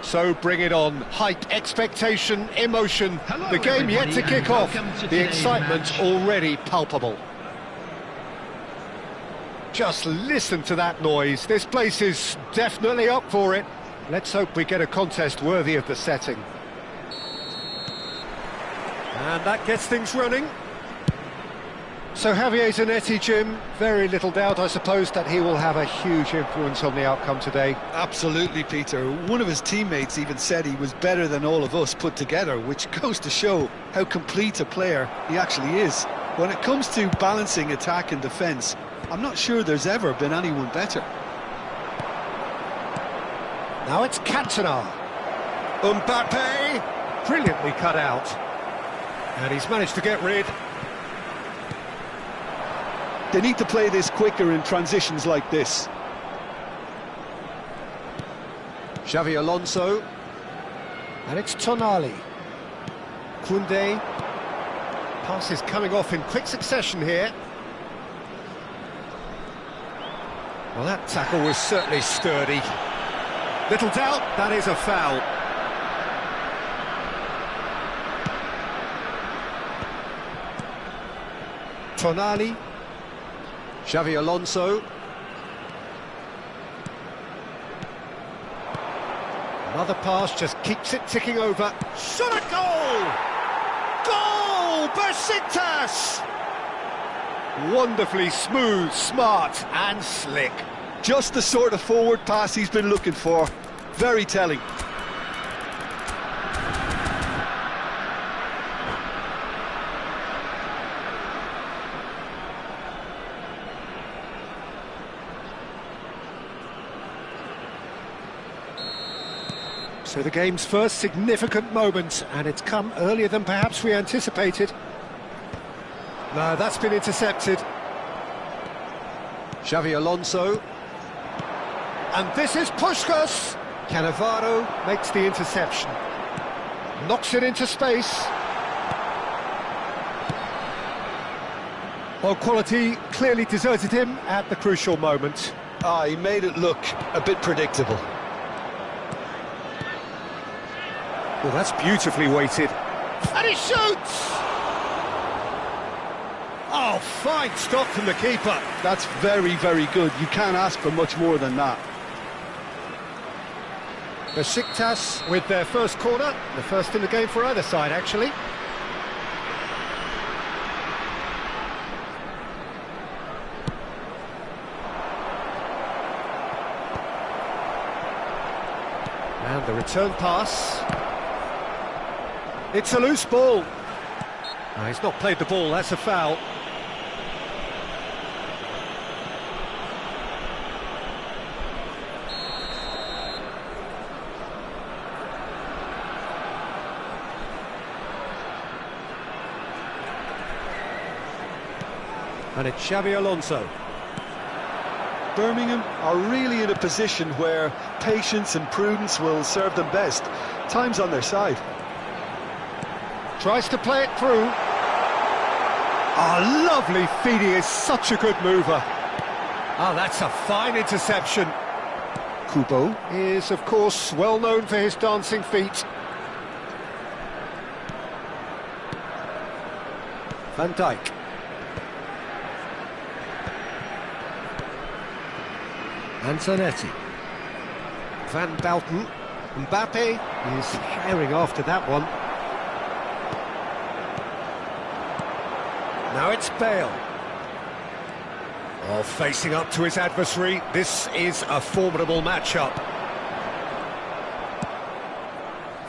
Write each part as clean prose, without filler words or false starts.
So bring it on. Height, expectation, emotion. Hello, the game yet to kick off. The excitement match. already palpable. Just listen to that noise. This place is definitely up for it. Let's hope we get a contest worthy of the setting. And that gets things running. So Javier Zanetti, Jim, very little doubt, I suppose, that he will have a huge influence on the outcome today. Absolutely, Peter. One of his teammates even said he was better than all of us put together, which goes to show how complete a player he actually is. When it comes to balancing attack and defence, I'm not sure there's ever been anyone better. Now it's Cantona. Mbappe, brilliantly cut out. And he's managed to get rid. They need to play this quicker in transitions like this. Xavi Alonso. And it's Tonali. Koundé. Passes coming off in quick succession here. Well, that tackle was certainly sturdy. Little doubt, that is a foul. Tonali. Xavi Alonso. Another pass just keeps it ticking over. Shot a goal! Goal! Besiktas! Wonderfully smooth, smart and slick. Just the sort of forward pass he's been looking for. Very telling. So the game's first significant moment, and it's come earlier than perhaps we anticipated. No, that's been intercepted. Xavi Alonso. And this is Puskás. Cannavaro makes the interception. Knocks it into space. Well, quality clearly deserted him at the crucial moment. He made it look a bit predictable. Well, that's beautifully weighted. And he shoots! Oh, fine stop from the keeper. That's very, very good. You can't ask for much more than that. Besiktas with their first corner, the first in the game for either side, actually. And the return pass. It's a loose ball. No, he's not played the ball, that's a foul. And it's Xavi Alonso. Birmingham are really in a position where patience and prudence will serve them best. Time's on their side. Tries to play it through. Oh, lovely feed, he is such a good mover. Oh, that's a fine interception. Kubo is, of course, well known for his dancing feet. Van Dijk. And Zanetti. Van Belten. Mbappe is herring after that one. Now it's Bale. Oh, facing up to his adversary. This is a formidable matchup.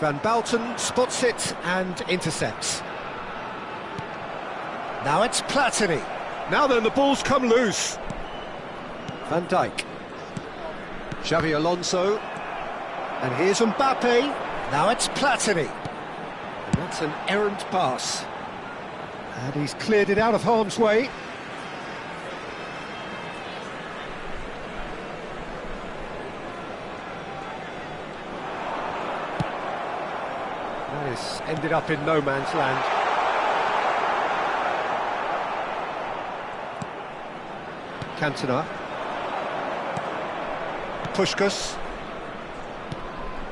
Van Belten spots it and intercepts. Now it's Platini. Now then, the ball's come loose. Van Dijk. Xavi Alonso. And here's Mbappe. Now it's Platini. And that's an errant pass. And he's cleared it out of harm's way. That is ended up in no man's land. Cantona. Puskás.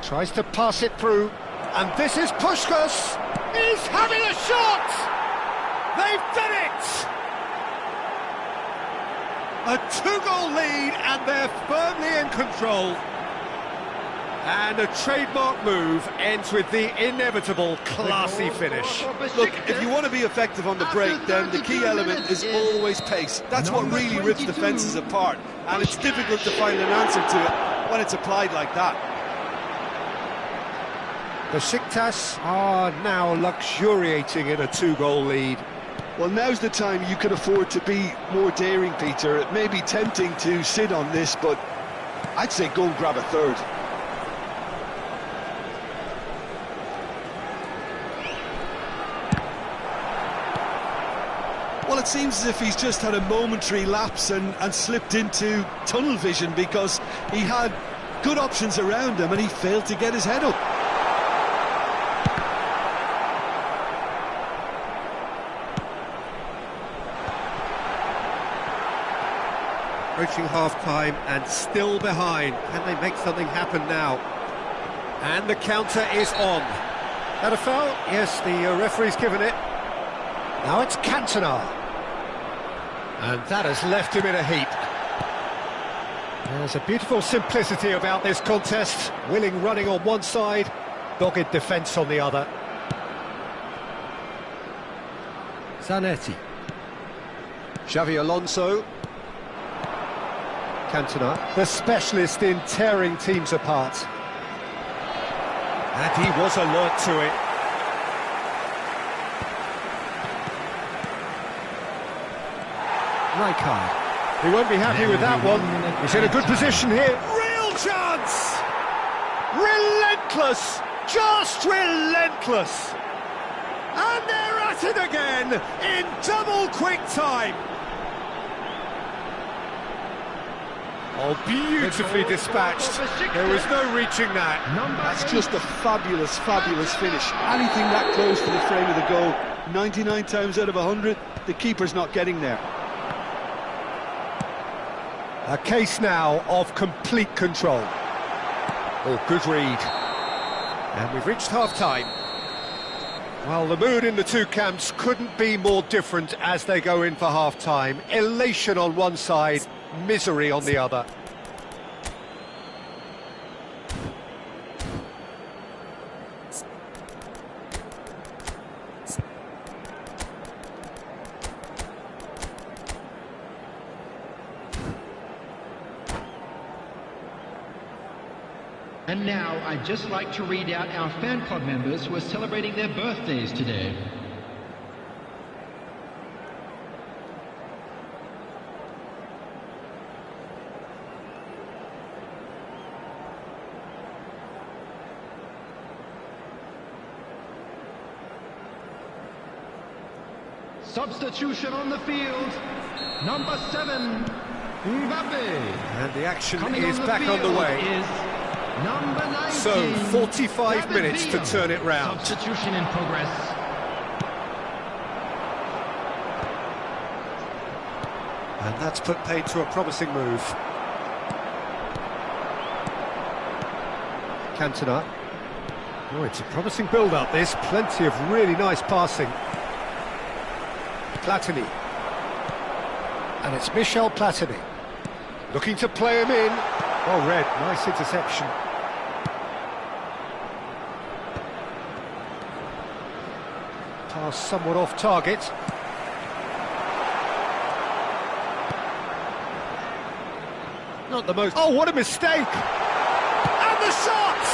Tries to pass it through, and this is Puskás. He's having a shot! They've done it! A two-goal lead, and they're firmly in control. And a trademark move ends with the inevitable classy finish. Look, if you want to be effective on the break, then the key element is always pace. That's what really rips defences apart, and it's difficult to find an answer to it when it's applied like that. Besiktas are now luxuriating in a two-goal lead. Well, now's the time you can afford to be more daring, Peter. It may be tempting to sit on this, but I'd say go and grab a third. Well, it seems as if he's just had a momentary lapse and slipped into tunnel vision, because he had good options around him and he failed to get his head up. Approaching half-time and still behind. Can they make something happen now? And the counter is on. That a foul? Yes, the referee's given it. Now it's Cantona. And that has left him in a heap. There's a beautiful simplicity about this contest. Willing running on one side, dogged defence on the other. Zanetti. Xavi Alonso. Cantona, the specialist in tearing teams apart. And he was alert to it. Rijkaard. He won't be happy with that one. He's in a good position here. Real chance! Relentless! Just relentless! And they're at it again in double quick time. Oh, beautifully dispatched. There was no reaching that. That's just a fabulous, fabulous finish. Anything that close to the frame of the goal, 99 times out of 100, the keeper's not getting there. A case now of complete control. Oh, good read. And we've reached half-time. Well, the mood in the two camps couldn't be more different as they go in for half-time. Elation on one side, misery on the other. And now, I'd just like to read out our fan club members who are celebrating their birthdays today. Substitution on the field, number 7, Mbappe. And the action is back on the way. Is number 19, so, 45 minutes to turn it round. Substitution in progress. And that's put paid to a promising move. Cantona. Oh, it's a promising build-up, this. Plenty of really nice passing. Platini. And it's Michel Platini. Looking to play him in. Well read, nice interception. Pass somewhat off target. Not the most... Oh, what a mistake! And the shot!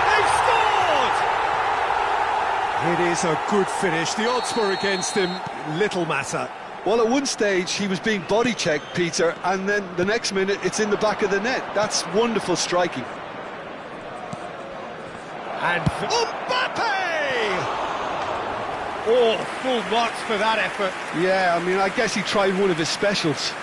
They've scored! It is a good finish. The odds were against him. Little matter. Well, at one stage, he was being body-checked, Peter, and then the next minute, it's in the back of the net. That's wonderful striking. And Mbappe! Oh, full marks for that effort. Yeah, I mean, I guess he tried one of his specials.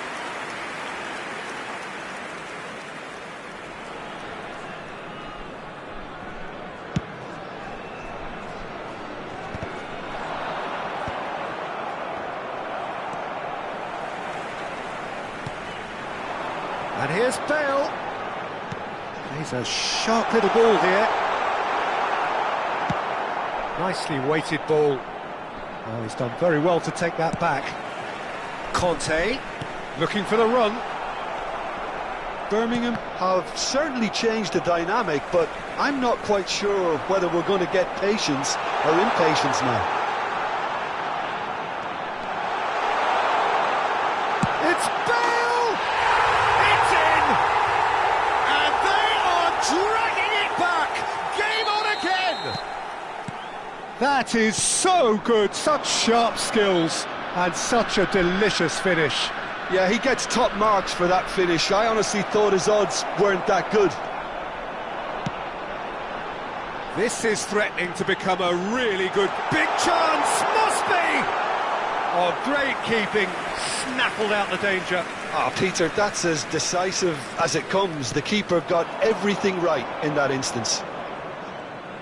And here's Bale. He's a sharp little ball here. Nicely weighted ball. Oh, he's done very well to take that back. Conte, looking for the run. Birmingham have certainly changed the dynamic, but I'm not quite sure whether we're going to get patience or impatience now. It's Bale! It's in! And they are dragging it back! Game on again! That is so good, such sharp skills, and such a delicious finish. Yeah, he gets top marks for that finish. I honestly thought his odds weren't that good. This is threatening to become a really good... Big chance! Must be! Oh, great keeping. Snaffled out the danger. Ah, Peter, that's as decisive as it comes. The keeper got everything right in that instance.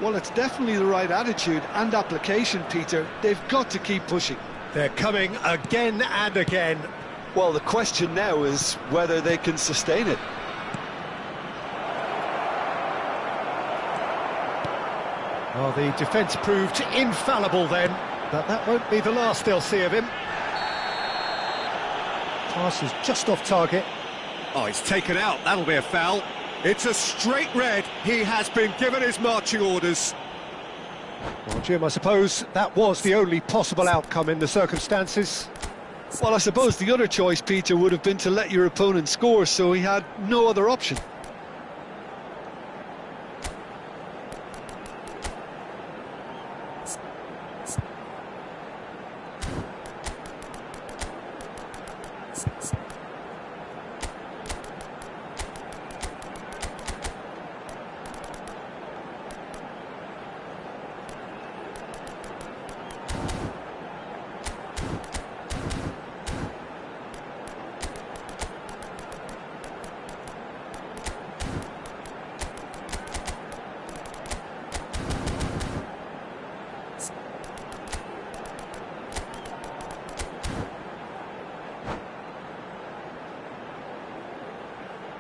Well, it's definitely the right attitude and application, Peter. They've got to keep pushing. They're coming again and again. Well, the question now is whether they can sustain it. Well, the defence proved infallible then, but that won't be the last they'll see of him. Pass is just off target. Oh, he's taken out. That'll be a foul. It's a straight red. He has been given his marching orders. Well, Jim, I suppose that was the only possible outcome in the circumstances. Well, I suppose the other choice, Peter, would have been to let your opponent score, so he had no other option.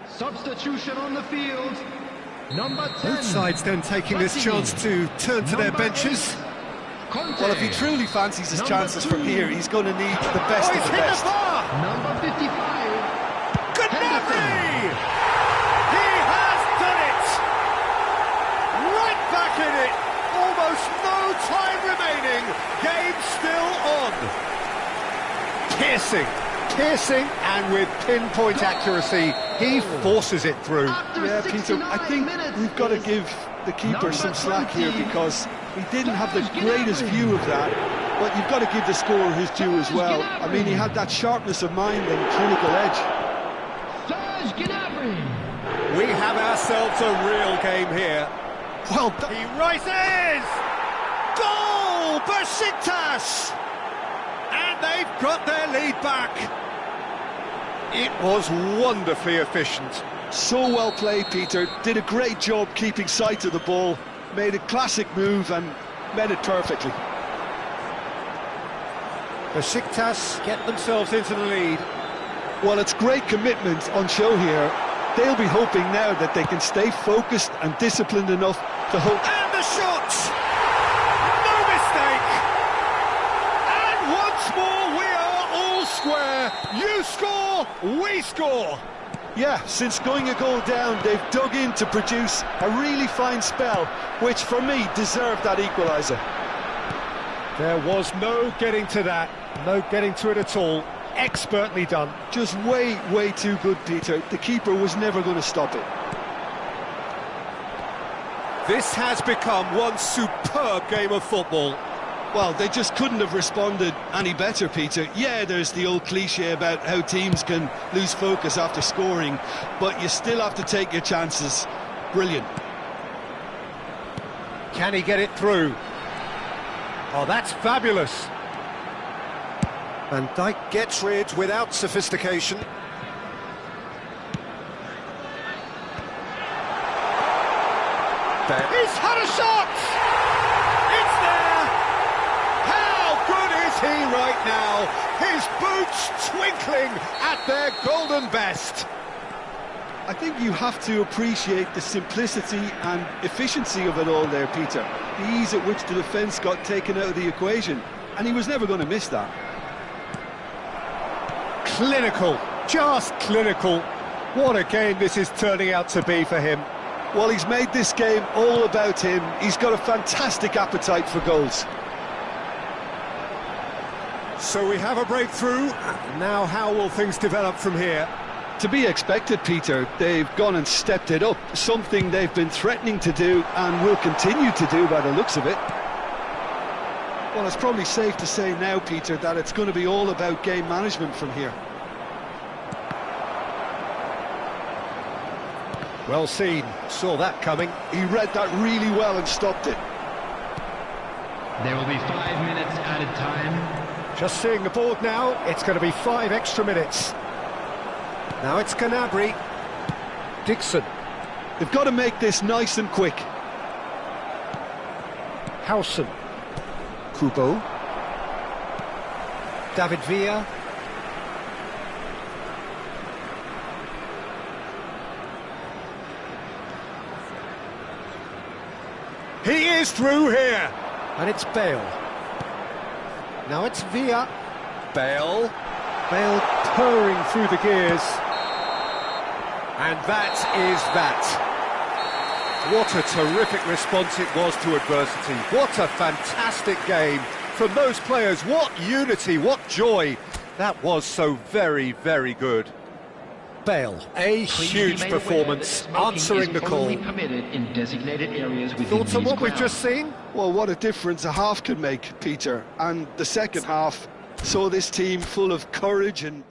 Substitution on the field. Number 10. Both sides then taking this chance to turn to their benches. Well, if he truly fancies his chances from here, he's going to need the best of the hit best. the bar! Number 55. Good memory! He has done it! Right back in it! Almost no time remaining. Game still on. Piercing, and with pinpoint accuracy, he forces it through. Yeah, Peter, I think we've got to give the keeper some slack here because he didn't have the greatest view of that, but you've got to give the scorer his due as well. I mean, he had that sharpness of mind and clinical edge. We have ourselves a real game here. Well, He rises! Goal! Besiktas! And they've got their lead back. It was wonderfully efficient. so well played, Peter. Did a great job keeping sight of the ball, made a classic move and met it perfectly. Besiktas get themselves into the lead. Well, it's great commitment on show here. They'll be hoping now that they can stay focused and disciplined enough to hold... And the shot! No mistake! And once more we are all square. You score, we score. Yeah, since going a goal down, they've dug in to produce a really fine spell, which for me deserved that equaliser. There was no getting to that, no getting to it at all. Expertly done. Just way, way too good, Peter. The keeper was never going to stop it. This has become one superb game of football. Well, they just couldn't have responded any better, Peter. Yeah, there's the old cliche about how teams can lose focus after scoring, but you still have to take your chances. Brilliant. Can he get it through? Oh, that's fabulous. Van Dijk gets rid without sophistication. There. He's had a shot! It's there! How good is he right now? His boots twinkling at their golden best. I think you have to appreciate the simplicity and efficiency of it all there, Peter. The ease at which the defence got taken out of the equation, and he was never going to miss that. Clinical, just clinical. What a game this is turning out to be for him. Well, he's made this game all about him. He's got a fantastic appetite for goals. So we have a breakthrough. Now how will things develop from here? To be expected, Peter. They've gone and stepped it up, something they've been threatening to do and will continue to do by the looks of it. Well, it's probably safe to say now, Peter, that it's going to be all about game management from here. Well seen, saw that coming. He read that really well and stopped it. There will be 5 minutes added time. Just seeing the board now, it's going to be 5 extra minutes. Now it's Gnabry. Dixon. They've got to make this nice and quick. Howson. Kubo. David Villa. He is through here! And it's Bale. Now it's Villa. Bale. Bale purring through the gears. And that is that. What a terrific response it was to adversity. What a fantastic game from those players. What unity, what joy. That was so very, very good. Bale, a huge performance, answering the call. In designated areas Thoughts on what we've just seen? Well, what a difference a half can make, Peter. And the second half saw this team full of courage and